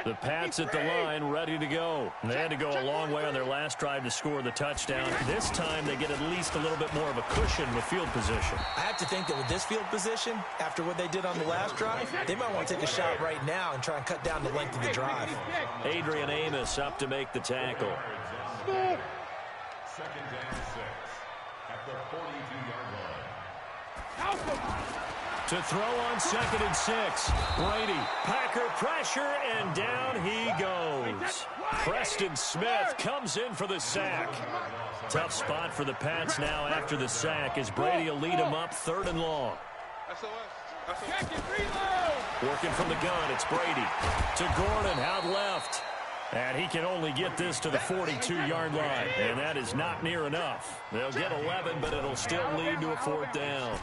The Pats at the line, ready to go. They had to go a long way on their last drive to score the touchdown. This time, they get at least a little bit more of a cushion with field position. I have to think that with this field position, after what they did on the last drive, they might want to take a shot right now and try and cut down the length of the drive. Adrian Amos up to make the tackle. Second down 6 at the 42-yard line. To throw on 2nd and 6. Brady, Packer pressure, and down he goes. Preston Smith comes in for the sack. Tough spot for the Pats now after the sack as Brady will lead them up 3rd and long. Working from the gun, it's Brady. To Gordon, out left. And he can only get this to the 42-yard line. And that is not near enough. They'll get 11, but it'll still lead to a 4th down.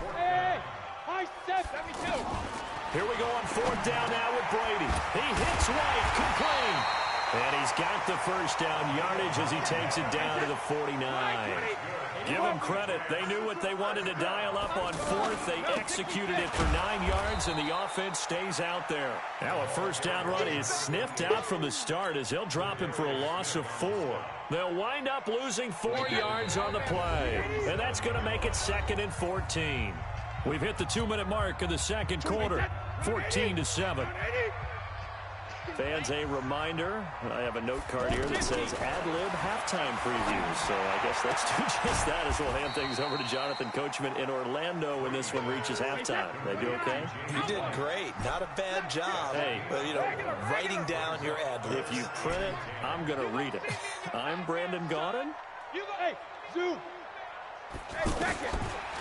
Here we go on 4th down now with Brady. He hits White, complete. And he's got the 1st down yardage as he takes it down to the 49. Give them credit. They knew what they wanted to dial up on 4th. They executed it for 9 yards, and the offense stays out there. Now a 1st down run is sniffed out from the start as they'll drop him for a loss of 4. They'll wind up losing 4 yards on the play, and that's going to make it 2nd and 14. We've hit the 2-minute mark of the 2nd quarter, 14-7. Fans, a reminder, I have a note card here that says ad-lib halftime preview. So I guess let's do just that as we'll hand things over to Jonathan Coachman in Orlando when this one reaches halftime. They do okay? You did great. Not a bad job. Hey. But, writing down your ad-libs. If you print it, I'm going to read it. I'm Brandon Gaudin. Hey, zoom. Hey, second.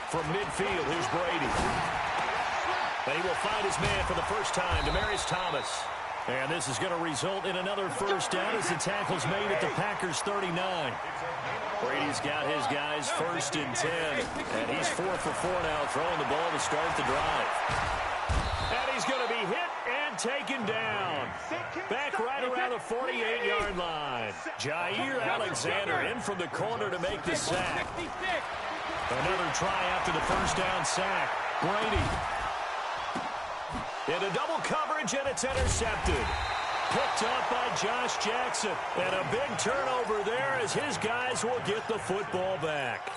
From midfield, here's Brady. And he will find his man for the first time, Demaryius Thomas. And this is going to result in another 1st down as the tackle's made at the Packers' 39. Brady's got his guys 1st and 10. And he's 4 for 4 now, throwing the ball to start the drive. And he's going to be hit and taken down. Back right around the 48-yard line. Jair Alexander in from the corner to make the sack. Another try after the 1st down sack. Brady. Into double coverage, and it's intercepted. Picked up by Josh Jackson. And a big turnover there as his guys will get the football back.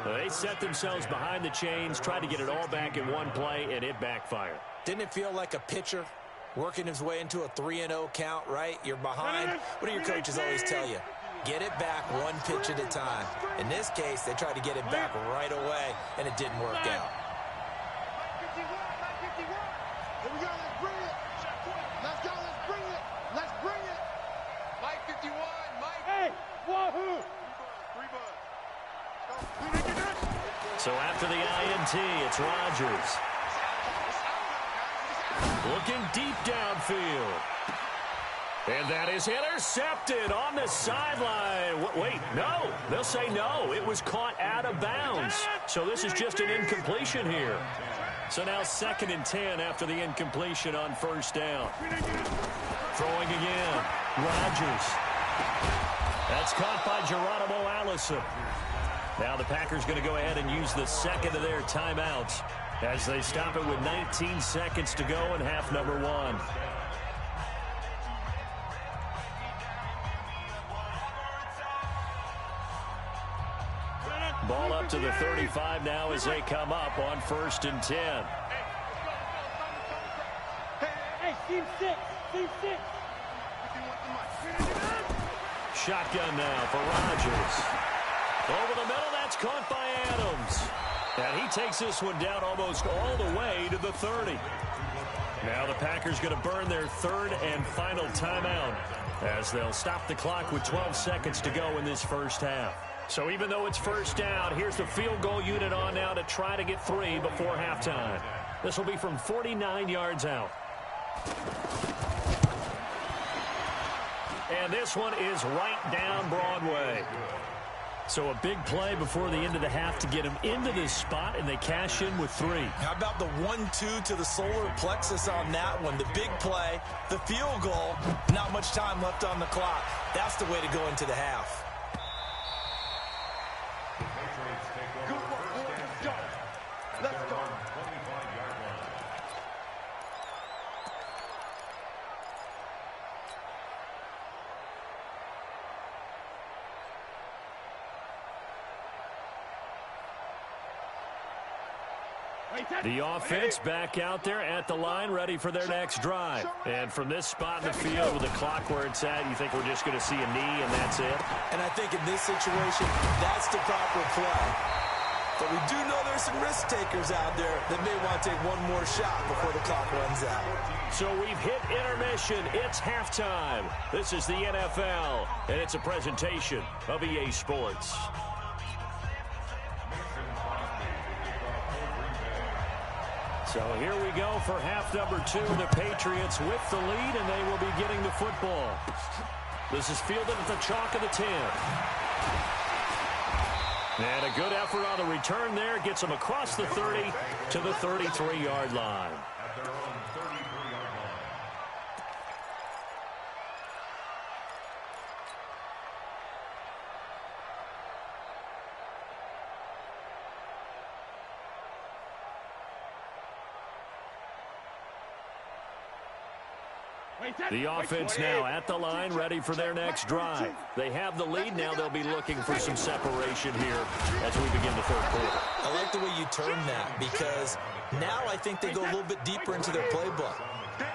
They set themselves behind the chains, tried to get it all back in one play, and it backfired. Didn't it feel like a pitcher working his way into a 3-0 count, right? You're behind. What do your coaches always tell you? Get it back one pitch at a time. In this case, they tried to get it back right away, and it didn't work out. Here we go, let's bring it. Let's go, let's bring it. Let's bring it. Mike 51, Mike. Hey, wahoo. So after the INT, it's Rodgers. Looking deep downfield. And that is intercepted on the sideline. Wait, no. They'll say no. It was caught out of bounds. So this is just an incompletion here. So now 2nd and 10 after the incompletion on 1st down. Throwing again. Rodgers. That's caught by Geronimo Allison. Now the Packers going to go ahead and use the 2nd of their timeouts as they stop it with 19 seconds to go in half number 1. Ball up to the 35 now as they come up on 1st and 10. Hey, team 6, team 6. Shotgun now for Rodgers. Over the middle, that's caught by Adams. And he takes this one down almost all the way to the 30. Now the Packers going to burn their 3rd and final timeout as they'll stop the clock with 12 seconds to go in this 1st half. So even though it's 1st down, here's the field goal unit on now to try to get 3 before halftime. This will be from 49 yards out. And this one is right down Broadway. So a big play before the end of the half to get them into this spot, and they cash in with 3. How about the 1-2 to the solar plexus on that one? The big play, the field goal, not much time left on the clock. That's the way to go into the half. Let's go. The offense back out there at the line, ready for their next drive. And from this spot in the field with the clock where it's at, you think we're just going to see a knee and that's it? And I think in this situation, that's the proper play. But we do know there's some risk takers out there that may want to take one more shot before the clock runs out. So we've hit intermission. It's halftime. This is the NFL, and it's a presentation of EA Sports. So here we go for half number 2. The Patriots with the lead, and they will be getting the football. This is fielded at the chalk of the 10. And a good effort on the return there. Gets them across the 30 to the 33-yard line. The offense now at the line, ready for their next drive. They have the lead. Now they'll be looking for some separation here as we begin the third quarter. I like the way you term that because now I think they go a little bit deeper into their playbook.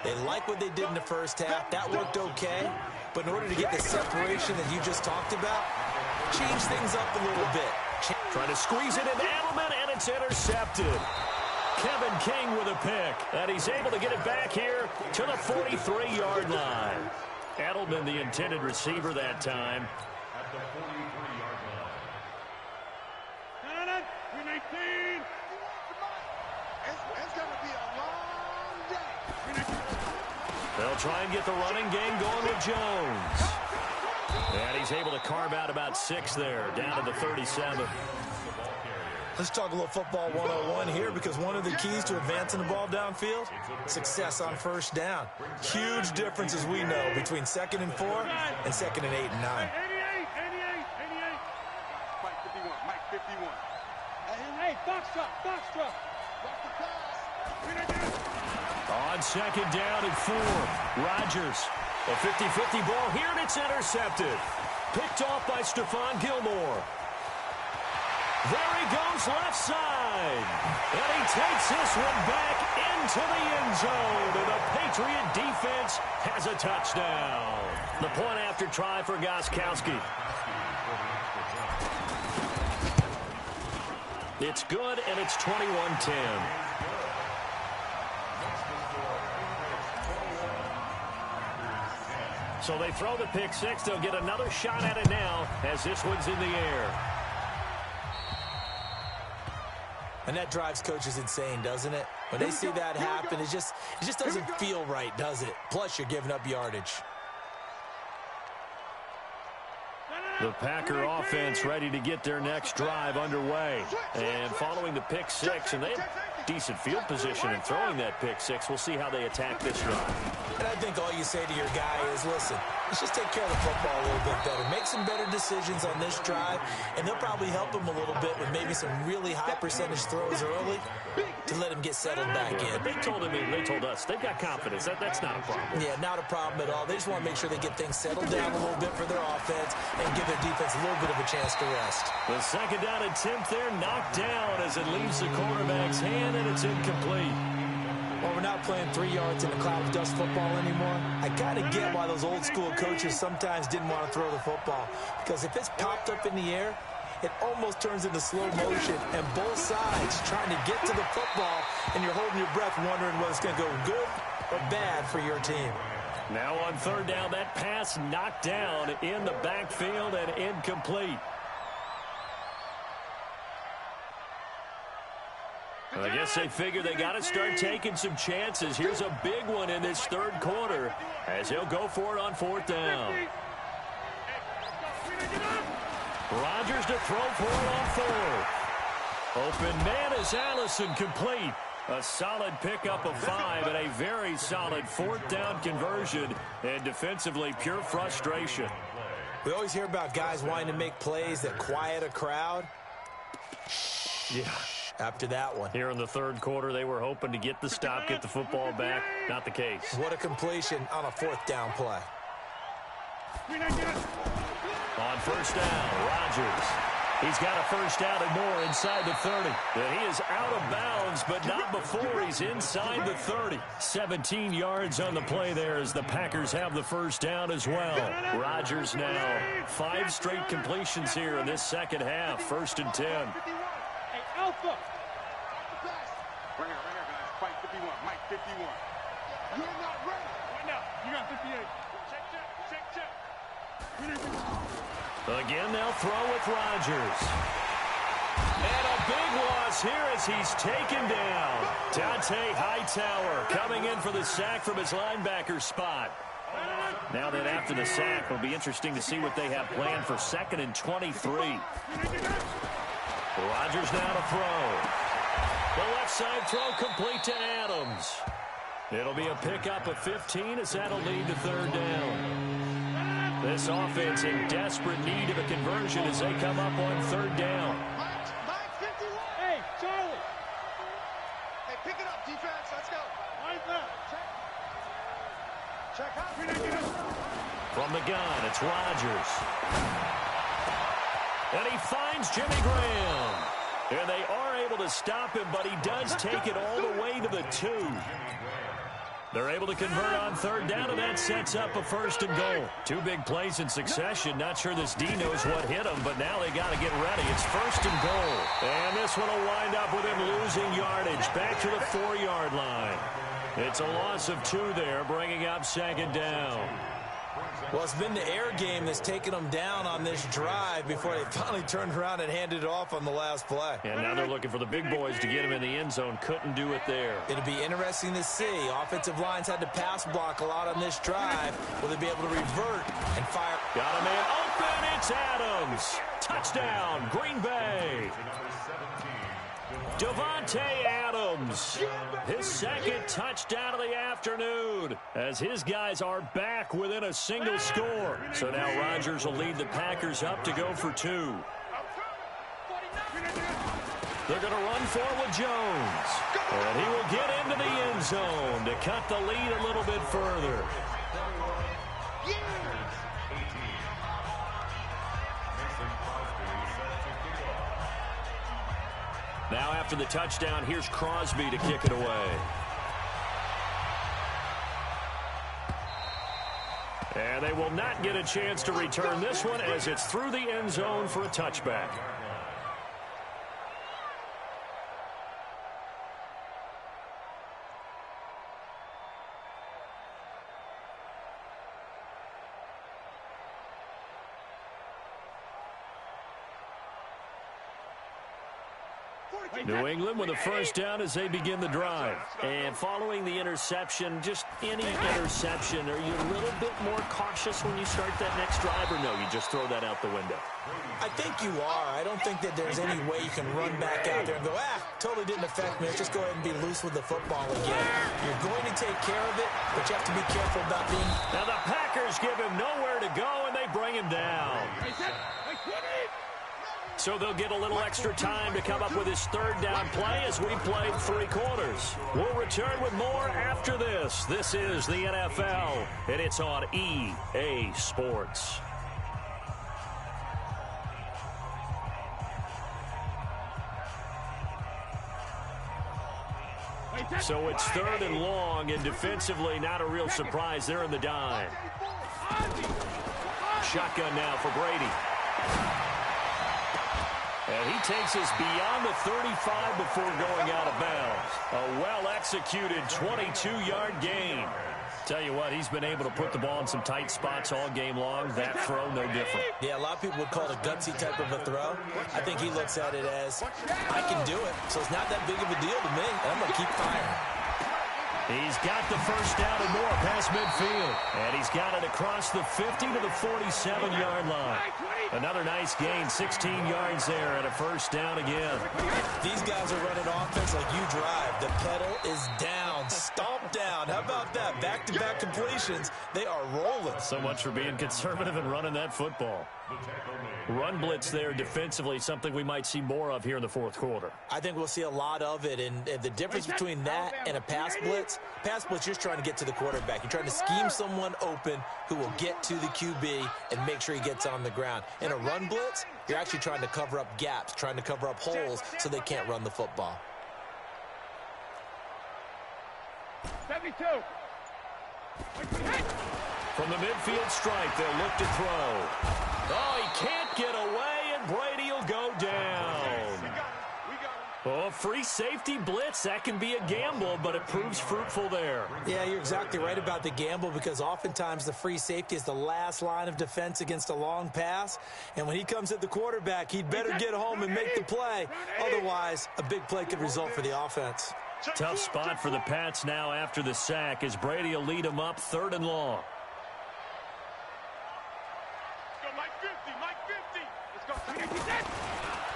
They like what they did in the first half. That worked okay. But in order to get the separation that you just talked about, change things up a little bit. Trying to squeeze it into Edelman, and it's intercepted. Kevin King with a pick, and he's able to get it back here to the 43-yard line. Edelman, the intended receiver that time. At the 43-yard line. 319. It's going to be a long day. They'll try and get the running game going with Jones. And he's able to carve out about 6 there, down to the 37. Let's talk a little football 101 here because one of the keys to advancing the ball downfield, success on first down. Huge difference, as we know, between 2nd and 4 and 2nd and 8 and 9. 88. Mike 51. Hey, box truck. Watch the pass. On 2nd down and 4, Rodgers. A 50-50 ball here, and it's intercepted. Picked off by Stephon Gilmore. There he goes left side. And he takes this one back into the end zone. And the Patriot defense has a touchdown. The point after try for Gostkowski. It's good, and it's 21-10. So they throw the pick 6. They'll get another shot at it now as this one's in the air. And that drives coaches insane, doesn't it? When they see that happen, it just doesn't feel right, does it? Plus, you're giving up yardage. The Packer offense ready to get their next drive underway. And following the pick 6, and they have decent field position in throwing that pick 6. We'll see how they attack this drive. And I think all you say to your guy is, listen, let's just take care of the football a little bit better. Make some better decisions on this drive, and they'll probably help him a little bit with maybe some really high percentage throws early to let him get settled back in. They told us they've got confidence. That's not a problem. Yeah, not a problem at all. They just want to make sure they get things settled down a little bit for their offense and give their defense a little bit of a chance to rest. The 2nd down attempt there knocked down as it leaves the quarterback's hand, and it's incomplete. Well, we're not playing 3 yards in a cloud of dust football anymore. I kind of get why those old school coaches sometimes didn't want to throw the football. Because if it's popped up in the air, it almost turns into slow motion. And both sides trying to get to the football, and you're holding your breath wondering whether it's going to go good or bad for your team. Now on 3rd down, that pass knocked down in the backfield and incomplete. I guess they figure they got to start taking some chances. Here's a big one in this 3rd quarter as he'll go for it on 4th down. Rodgers to throw for it on 4th. Open man is Allison, complete. A solid pickup of 5 and a very solid 4th down conversion, and defensively pure frustration. We always hear about guys wanting to make plays that quiet a crowd. Yeah. After that one. Here in the 3rd quarter, they were hoping to get the stop, get the football back. Not the case. What a completion on a 4th down play. On 1st down, Rodgers. He's got a first down and more inside the 30. And he is out of bounds, but not before he's inside the 30. 17 yards on the play there as the Packers have the first down as well. Rodgers now 5 straight completions here in this second half. 1st and 10. Hey, Alpha. Right here, guys. Fight 51. Mike 51. You're not ready. Right now. You got 58. Check. Again, they'll throw with Rodgers. And a big loss here as he's taken down. Dante Hightower coming in for the sack from his linebacker spot. Now that after the sack, it'll be interesting to see what they have planned for 2nd and 23. Rodgers now to throw. The left side throw complete to Adams. It'll be a pickup of 15 as that'll lead to 3rd down. This offense in desperate need of a conversion as they come up on 3rd down. Mike 51. Hey, Charlie. Hey, pick it up, defense. Let's go. Line left. Check out. From the gun, it's Rodgers. And he finds Jimmy Graham. And they are able to stop him, but he does take it all the way to the 2. They're able to convert on 3rd down, and that sets up a 1st and goal. 2 big plays in succession. Not sure this D knows what hit him, but now they got to get ready. It's 1st and goal. And this one will wind up with him losing yardage back to the 4-yard line. It's a loss of 2 there, bringing up 2nd down. Well, it's been the air game that's taken them down on this drive before they finally turned around and handed it off on the last play. And now they're looking for the big boys to get him in the end zone. Couldn't do it there. It'll be interesting to see. Offensive lines had to pass block a lot on this drive. Will they be able to revert and fire? Got a man open. It's Adams. Touchdown, Green Bay. Davante Adams, his 2nd touchdown of the afternoon, as his guys are back within a single score. So now Rodgers will lead the Packers up to go for 2. They're going to run forward Jones, and he will get into the end zone to cut the lead a little bit further. Now after the touchdown, here's Crosby to kick it away. And they will not get a chance to return this one as it's through the end zone for a touchback. New England with a first down as they begin the drive. And following the interception, just any interception, are you a little bit more cautious when you start that next drive, or no, you just throw that out the window? I think you are. I don't think that there's any way you can run back out there and go, totally didn't affect me. Let's just go ahead and be loose with the football again. You're going to take care of it, but you have to be careful about being... Now the Packers give him nowhere to go, and they bring him down. So they'll get a little extra time to come up with his 3rd down play as we played 3 quarters. We'll return with more after this. This is the NFL, and it's on EA Sports. So it's 3rd and long, and defensively not a real surprise. They're in the dime. Shotgun now for Brady. And he takes us beyond the 35 before going out of bounds. A well-executed 22-yard gain. Tell you what, he's been able to put the ball in some tight spots all game long. That throw, no different. Yeah, a lot of people would call it a gutsy type of a throw. I think he looks at it as, I can do it, so it's not that big of a deal to me. I'm going to keep firing. He's got the first down and more past midfield. And he's got it across the 50 to the 47-yard line. Another nice gain, 16 yards there, and a first down again. These guys are running offense like you drive. The pedal is down, stomp down. How about that? Back-to-back completion. completions. They are rolling. So much for being conservative and running that football. Run blitz there defensively, something we might see more of here in the fourth quarter. I think we'll see a lot of it, and the difference between that and a pass blitz, you're trying to get to the quarterback. You're trying to scheme someone open who will get to the QB and make sure he gets on the ground. In a run blitz, you're actually trying to cover up gaps, trying to cover up holes so they can't run the football. 72. From the midfield stripe, they'll look to throw. Oh, he can't get away, and Brady will go down. Oh, free safety blitz. That can be a gamble, but it proves fruitful there. Yeah, you're exactly right about the gamble, because oftentimes the free safety is the last line of defense against a long pass. And when he comes at the quarterback, he'd better get home and make the play. Otherwise, a big play could result for the offense. Tough spot for the Pats now after the sack, as Brady will lead them up 3rd and long.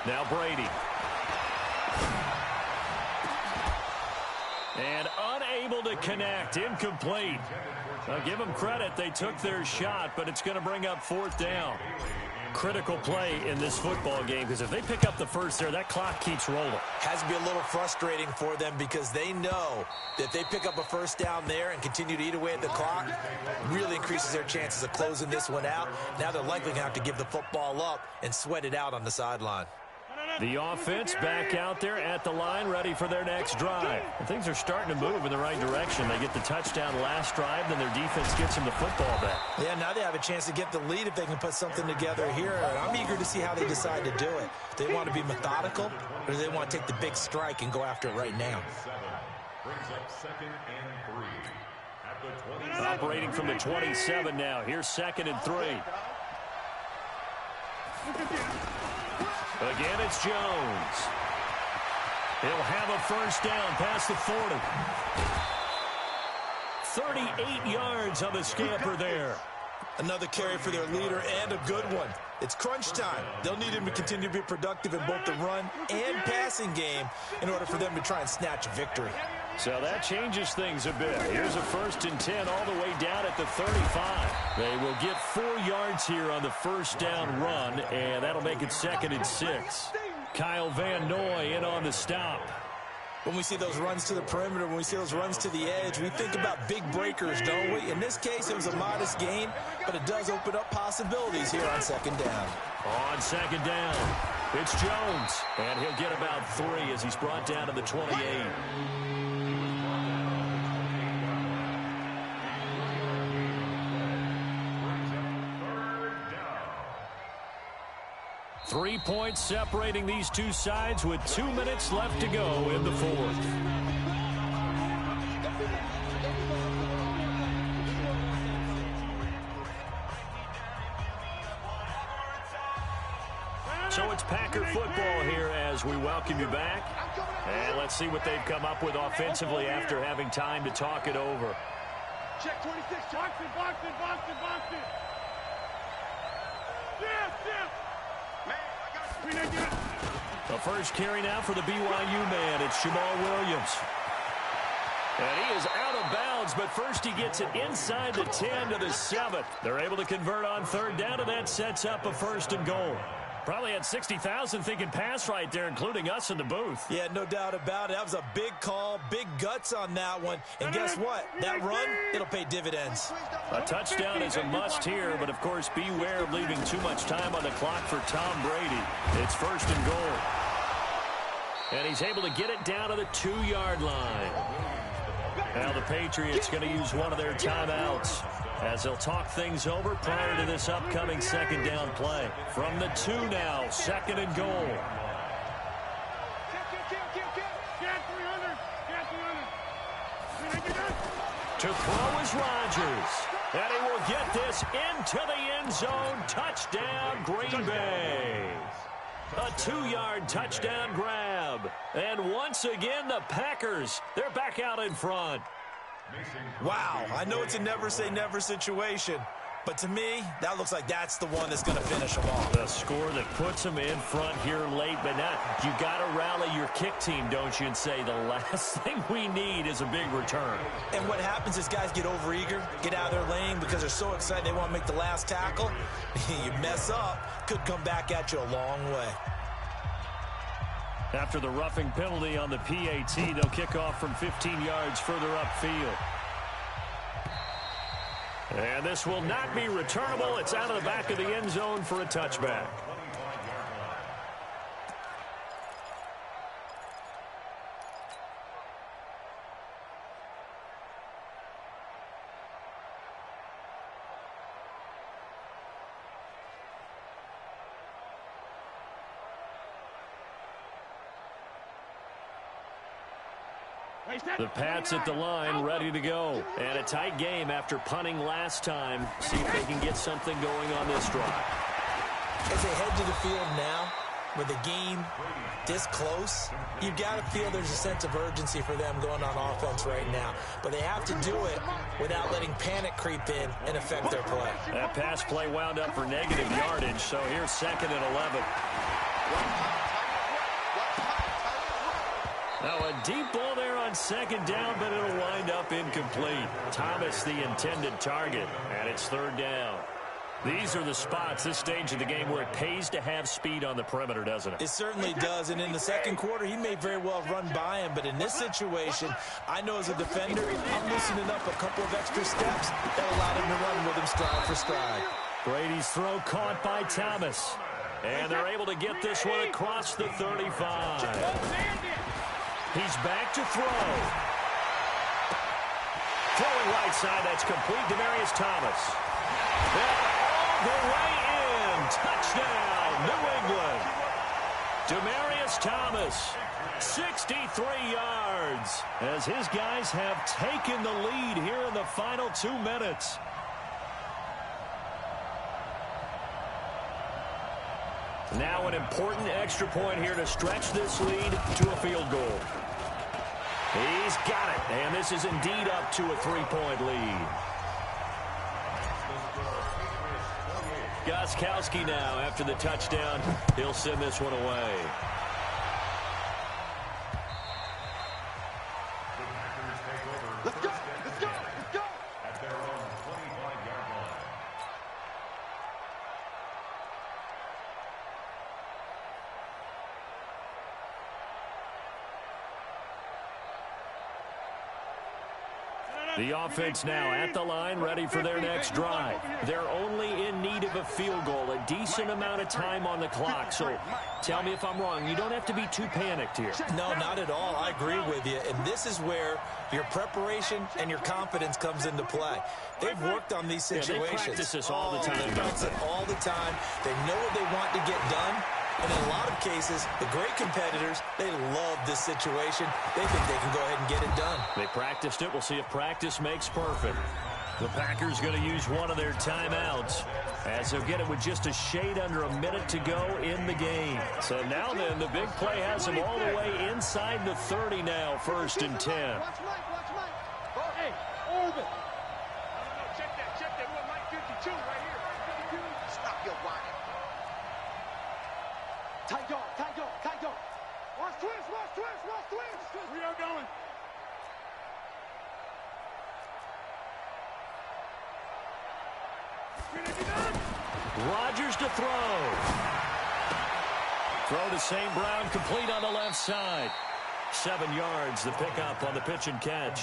Now Brady. And unable to connect. Incomplete. Now give them credit. They took their shot, but it's going to bring up 4th down. Critical play in this football game, because if they pick up the first there, that clock keeps rolling. Has to be a little frustrating for them, because they know that if they pick up a 1st down there and continue to eat away at the clock, really increases their chances of closing this one out. Now they're likely going to have to give the football up and sweat it out on the sideline. The offense back out there at the line, ready for their next drive. And things are starting to move in the right direction. They get the touchdown last drive, then their defense gets them the football back. Yeah, now they have a chance to get the lead if they can put something together here. And I'm eager to see how they decide to do it. Do they want to be methodical, or do they want to take the big strike and go after it right now? Operating from the 27 now. Here's 2nd and 3. Again, it's Jones. He'll have a 1st down past the 40. 38 yards on the scamper there. Another carry for their leader, and a good one. It's crunch time. They'll need him to continue to be productive in both the run and passing game in order for them to try and snatch a victory. So that changes things a bit. Here's a 1st and 10 all the way down at the 35. They will get 4 yards here on the 1st down run, and that'll make it 2nd and 6. Kyle Van Noy in on the stop. When we see those runs to the perimeter, when we see those runs to the edge, we think about big breakers, don't we? In this case, it was a modest gain, but it does open up possibilities here on 2nd down. On 2nd down, it's Jones, and he'll get about 3 as he's brought down to the 28. 3 points separating these two sides with 2 minutes left to go in the 4th. So it's Packer football here as we welcome you back. And let's see what they've come up with offensively after having time to talk it over. Check 26. Box it, box it, box it, box it. Yeah. The first carry now for the BYU man. It's Jamal Williams. And he is out of bounds, but first he gets it inside the 10 to the 7. They're able to convert on 3rd down, and that sets up a 1st and goal. Probably had 60,000 thinking pass right there, including us in the booth. Yeah, no doubt about it. That was a big call, big guts on that one. And guess what? That run, it'll pay dividends. A touchdown is a must here, but of course beware of leaving too much time on the clock for Tom Brady. It's 1st and goal. And he's able to get it down to the 2-yard line. Now the Patriots going to use one of their timeouts as they'll talk things over prior to this upcoming 2nd down play. From the 2 now, 2nd and goal. To throw is Rodgers. And he will get this into the end zone. Touchdown, Green Bay. A 2-yard touchdown grab. And once again, the Packers, they're back out in front. Wow, I know it's a never say never situation, But to me, that looks like that's the one that's going to finish them off. A score that puts them in front here late, but not. You got to rally your kick team, don't you, and say the last thing we need is a big return. And what happens is guys get overeager, get out of their lane because they're so excited they want to make the last tackle. You mess up, could come back at you a long way. After the roughing penalty on the PAT, they'll kick off from 15 yards further upfield. And this will not be returnable. It's out of the back of the end zone for a touchback. The Pats at the line, ready to go. And a tight game after punting last time. See if they can get something going on this drive. As they head to the field now, with the game this close, you've got to feel there's a sense of urgency for them going on offense right now. But they have to do it without letting panic creep in and affect their play. That pass play wound up for negative yardage, so here's 2nd and 11. Now a deep ball there on 2nd down, but it'll wind up incomplete. Thomas the intended target, and it's 3rd down. These are the spots, this stage of the game, where it pays to have speed on the perimeter, doesn't it? It certainly does, and in the second quarter, he may very well run by him, but in this situation, I know as a defender, I'm loosening up a couple of extra steps that allowed him to run with him stride for stride. Brady's throw caught by Thomas, and they're able to get this one across the 35. He's back to throw. Throwing right side, that's complete. Demaryius Thomas. And all the way in. Touchdown, New England. Demaryius Thomas, 63 yards, as his guys have taken the lead here in the final 2 minutes. Now an important extra point here to stretch this lead to a field goal. He's got it, and this is indeed up to a 3-point lead. Gostkowski now, after the touchdown, he'll send this one away. Let's go, let's go, let's go. At their own 25-yard line. The offense now at the line, ready for their next drive. They're only in need of a field goal, a decent amount of time on the clock. So tell me if I'm wrong. You don't have to be too panicked here. No, not at all. I agree with you. And this is where your preparation and your confidence comes into play. They've worked on these situations. They practice this all the time. They practice it all the time. They know what they want to get done. And in a lot of cases, the great competitors, they love this situation. They think they can go ahead and get it done. They practiced it. We'll see if practice makes perfect. The Packers going to use one of their timeouts, as they'll get it with just a shade under a minute to go in the game. So now then, the big play has them all the way inside the 30 now, 1st and 10. Watch Mike. Hey, Orban. No, check that. What, Mike 52 right here. Stop your whining. Tight dog. Watch twist. We are going. Rodgers to throw. Throw to St. Brown, complete on the left side. 7 yards, the pickup on the pitch and catch.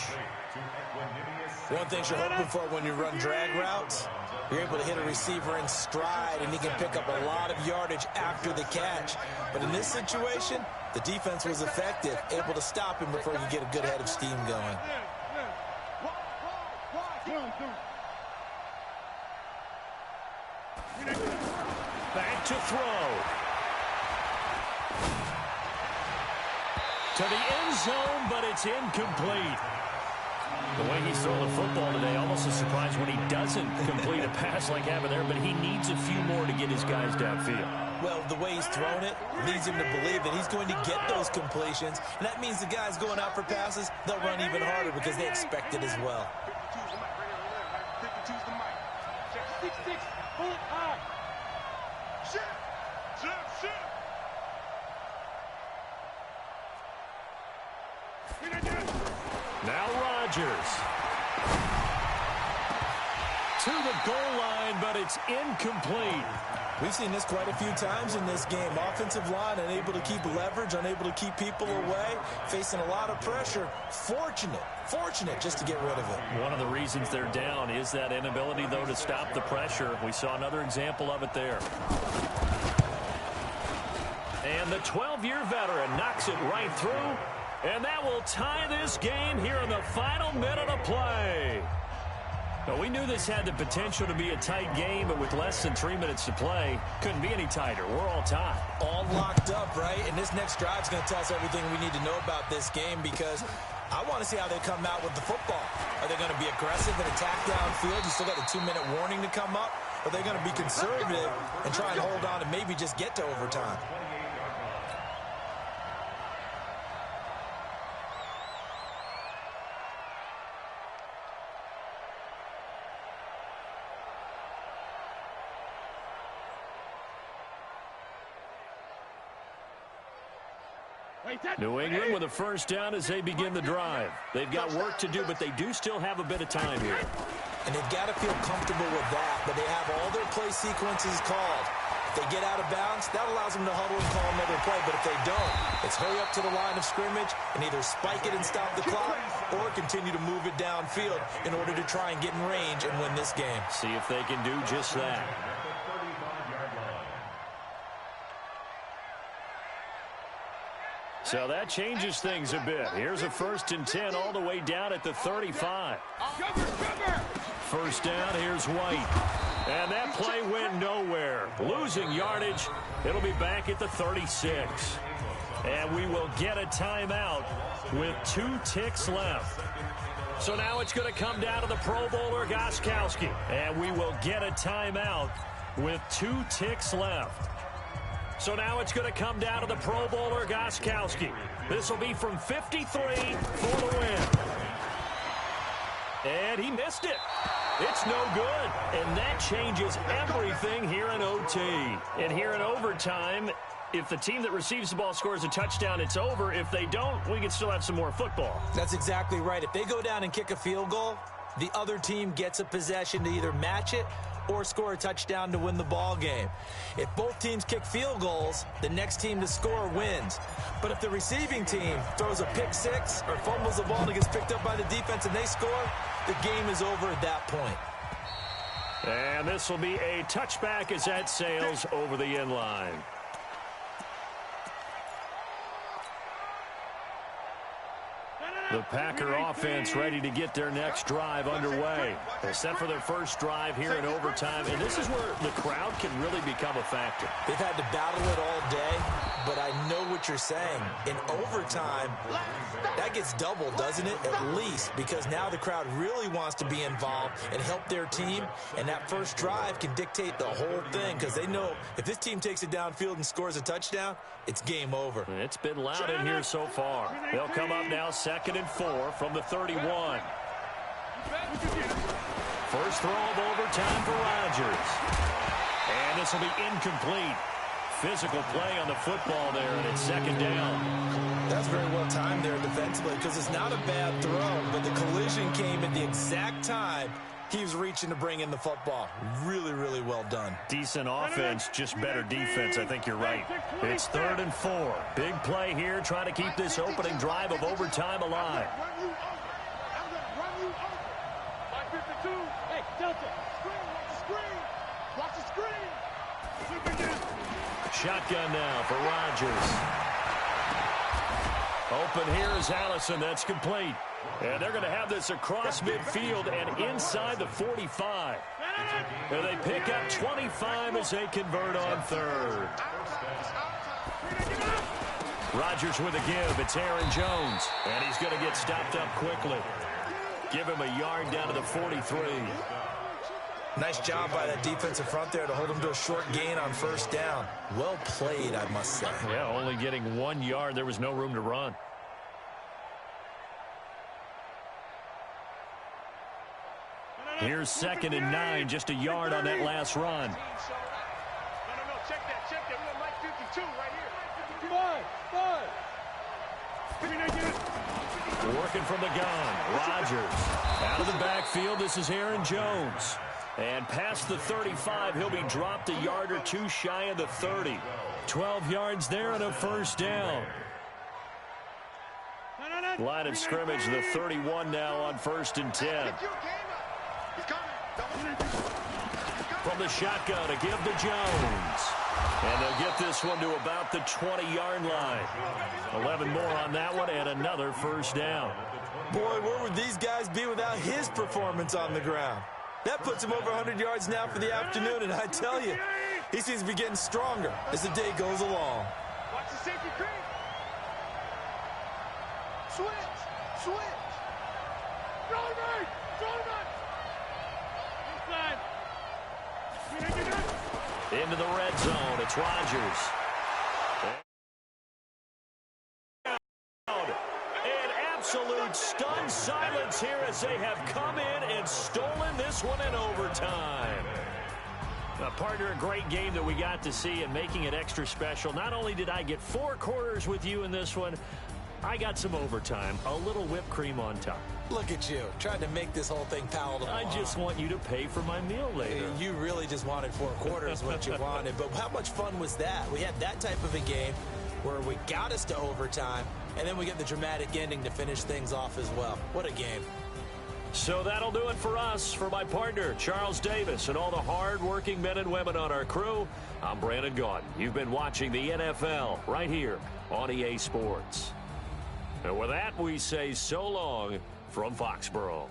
One thing you're hoping for when you run drag routes, you're able to hit a receiver in stride, and he can pick up a lot of yardage after the catch. But in this situation, the defense was effective, able to stop him before he could get a good head of steam going. Back to throw. To the end zone, but it's incomplete. The way he's throwing the football today, almost a surprise when he doesn't complete a pass like having there, but he needs a few more to get his guys downfield. Well, the way he's thrown it leads him to believe that he's going to get those completions, and that means the guys going out for passes, they'll run even harder because they expect it as well. Check 6-6. Pull it high. Shit. Now Rodgers. To the goal line, but it's incomplete. We've seen this quite a few times in this game. Offensive line unable to keep leverage, unable to keep people away, facing a lot of pressure. Fortunate just to get rid of it. One of the reasons they're down is that inability, though, to stop the pressure. We saw another example of it there. And the 12-year veteran knocks it right through, and that will tie this game here in the final minute of play. Well, we knew this had the potential to be a tight game, but with less than 3 minutes to play, couldn't be any tighter. We're all tied. All locked up, right? And this next drive is going to tell us everything we need to know about this game, because I want to see how they come out with the football. Are they going to be aggressive and attack downfield? You still got the 2-minute warning to come up. Or are they going to be conservative and try and hold on and maybe just get to overtime? New England with a first down as they begin the drive. They've got work to do, but they do still have a bit of time here. And they've got to feel comfortable with that, but they have all their play sequences called. If they get out of bounds, that allows them to huddle and call another play, but if they don't, it's hurry up to the line of scrimmage and either spike it and stop the clock or continue to move it downfield in order to try and get in range and win this game. See if they can do just that. So that changes things a bit. Here's a 1st and 10 all the way down at the 35. First down, here's White. And that play went nowhere. Losing yardage. It'll be back at the 36. And we will get a timeout with 2 ticks left. So now it's going to come down to the Pro Bowler, Gostkowski. And we will get a timeout with 2 ticks left. So now it's going to come down to the Pro Bowler, Gostkowski. This will be from 53 for the win. And he missed it. It's no good. And that changes everything here in OT. And here in overtime, if the team that receives the ball scores a touchdown, it's over. If they don't, we can still have some more football. That's exactly right. If they go down and kick a field goal, the other team gets a possession to either match it or score a touchdown to win the ball game. If both teams kick field goals, the next team to score wins. But if the receiving team throws a pick six or fumbles the ball and it gets picked up by the defense and they score, the game is over at that point. And this will be a touchback as that sails over the end line. The Packer offense ready to get their next drive underway. They're set for their first drive here in overtime, and this is where the crowd can really become a factor. They've had to battle it all day, but I know what you're saying. In overtime, that gets doubled, doesn't it? At least, because now the crowd really wants to be involved and help their team, and that first drive can dictate the whole thing, because they know if this team takes it downfield and scores a touchdown, it's game over. It's been loud in here so far. They'll come up now 2nd and 4 from the 31. First throw of overtime for Rodgers. And this will be incomplete. Physical play on the football there, and it's 2nd down. That's very well timed there defensively, because it's not a bad throw, but the collision came at the exact time he was reaching to bring in the football. Really, really well done. Decent offense, just better defense. I think you're right. It's 3rd and 4. Big play here, trying to keep this opening drive of overtime alive. Hey, Delta. Watch the screen. Shotgun now for Rodgers. Open here is Allison. That's complete. And they're going to have this across midfield and inside the 45. And they pick up 25 as they convert on 3rd. Rodgers with a give. It's Aaron Jones. And he's going to get stopped up quickly. Give him a yard down to the 43. Nice job by that defensive front there to hold him to a short gain on first down. Well played, I must say. Yeah, only getting 1 yard. There was no room to run. Here's 2nd and 9, just a yard on that last run. No, check that. We got Mike 52 right here. Working from the gun. Rodgers out of the backfield. This is Aaron Jones. And past the 35, he'll be dropped a yard or two shy of the 30. 12 yards there and a first down. Line of scrimmage, the 31 now on 1st and 10. From the shotgun to give to Jones. And they'll get this one to about the 20-yard line. 11 more on that one and another first down. Boy, where would these guys be without his performance on the ground? That puts him over 100 yards now for the afternoon, and I tell you, he seems to be getting stronger as the day goes along. Watch the safety creep. Switch. Throw it right. Into the red zone. It's Rodgers. And absolute stunned silence here as they have come in and stolen this one in overtime. Partner, a great game that we got to see and making it extra special. Not only did I get 4 quarters with you in this one, I got some overtime, a little whipped cream on top. Look at you, trying to make this whole thing palatable. I just want you to pay for my meal later. You really just wanted 4 quarters, what you wanted. But how much fun was that? We had that type of a game where we got us to overtime, and then we get the dramatic ending to finish things off as well. What a game. So that'll do it for us. For my partner, Charles Davis, and all the hard-working men and women on our crew, I'm Brandon Gaudin. You've been watching the NFL right here on EA Sports. And with that, we say so long from Foxborough.